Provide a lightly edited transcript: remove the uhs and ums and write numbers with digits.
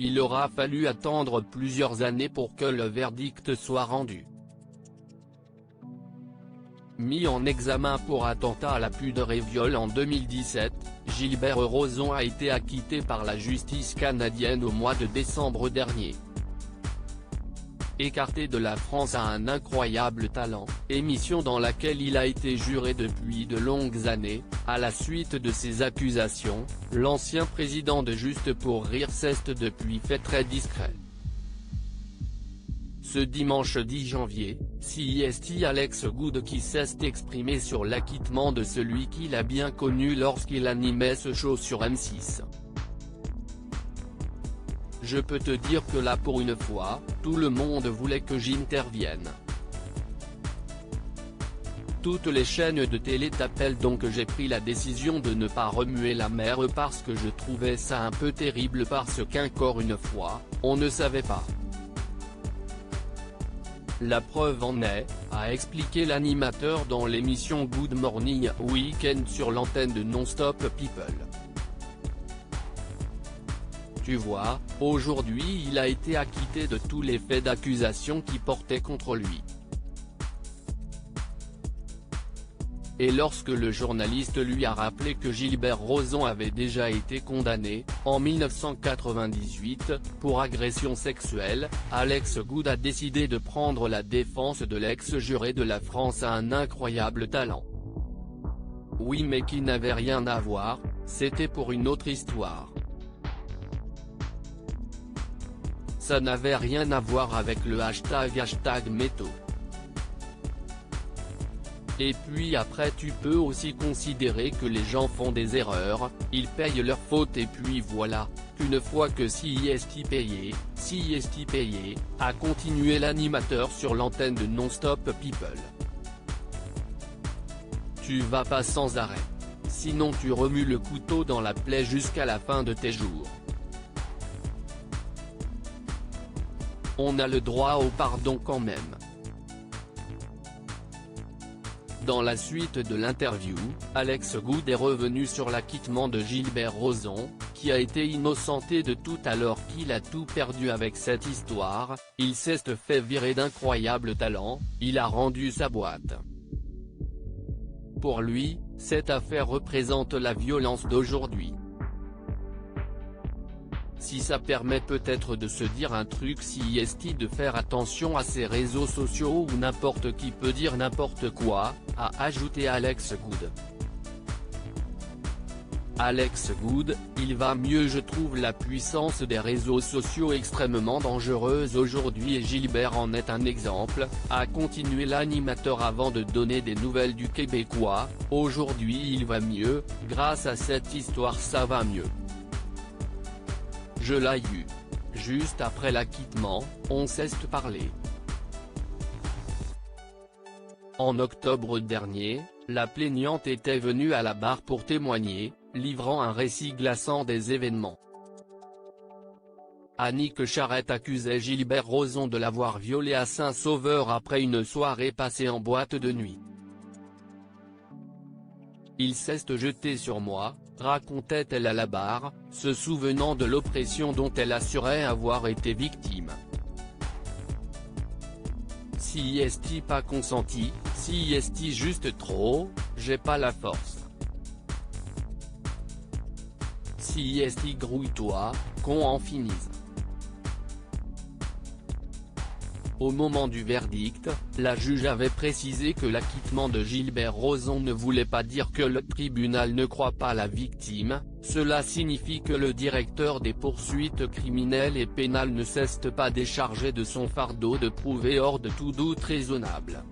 il aura fallu attendre plusieurs années pour que le verdict soit rendu. Mis en examen pour attentat à la pudeur et viol en 2017, Gilbert Rozon a été acquitté par la justice canadienne au mois de décembre dernier. Écarté de la France a un incroyable talent, émission dans laquelle il a été juré depuis de longues années. À la suite de ces accusations, l'ancien président de Juste pour Rire s'est depuis fait très discret. Ce dimanche 10 janvier, CIST Alex Good qui s'est exprimé sur l'acquittement de celui qu'il a bien connu lorsqu'il animait ce show sur M6. Je peux te dire que là pour une fois, tout le monde voulait que j'intervienne. Toutes les chaînes de télé t'appellent donc j'ai pris la décision de ne pas remuer la mer parce que je trouvais ça un peu terrible parce qu'encore une fois, on ne savait pas. La preuve en est, a expliqué l'animateur dans l'émission Good Morning Weekend sur l'antenne de Non-Stop People. Tu vois, aujourd'hui il a été acquitté de tous les faits d'accusation qui portaient contre lui. Et lorsque le journaliste lui a rappelé que Gilbert Rozon avait déjà été condamné, en 1998, pour agression sexuelle, Alex Good a décidé de prendre la défense de l'ex-juré de la France à un incroyable talent. Oui mais qui n'avait rien à voir, c'était pour une autre histoire. Ça n'avait rien à voir avec le hashtag #métaux. Et puis après tu peux aussi considérer que les gens font des erreurs, ils payent leurs fautes et puis voilà, qu'une fois que CIST payé, a continué l'animateur sur l'antenne de Non-Stop People. Tu vas pas sans arrêt. Sinon tu remues le couteau dans la plaie jusqu'à la fin de tes jours. On a le droit au pardon quand même. Dans la suite de l'interview, Alex Good est revenu sur l'acquittement de Gilbert Rozon, qui a été innocenté de tout alors qu'il a tout perdu avec cette histoire. Il s'est fait virer d'incroyable talent, il a rendu sa boîte. Pour lui, cette affaire représente la violence d'aujourd'hui. Si ça permet peut-être de se dire un truc CIST de faire attention à ses réseaux sociaux où n'importe qui peut dire n'importe quoi, a ajouté Alex Good. Alex Good, il va mieux je trouve la puissance des réseaux sociaux extrêmement dangereuse aujourd'hui et Gilbert en est un exemple, a continué l'animateur avant de donner des nouvelles du Québécois. Aujourd'hui il va mieux, grâce à cette histoire ça va mieux. Je l'ai eu. Juste après l'acquittement, on s'est parlé. En octobre dernier, la plaignante était venue à la barre pour témoigner, livrant un récit glaçant des événements. Annick Charrette accusait Gilbert Rozon de l'avoir violée à Saint-Sauveur après une soirée passée en boîte de nuit. Il s'est jeté sur moi, racontait-elle à la barre, se souvenant de l'oppression dont elle assurait avoir été victime. CIST pas consenti, CIST juste trop, j'ai pas la force. CIST grouille-toi, qu'on en finisse. Au moment du verdict, la juge avait précisé que l'acquittement de Gilbert Rozon ne voulait pas dire que le tribunal ne croit pas la victime, cela signifie que le directeur des poursuites criminelles et pénales ne s'est pas déchargé de son fardeau de prouver hors de tout doute raisonnable.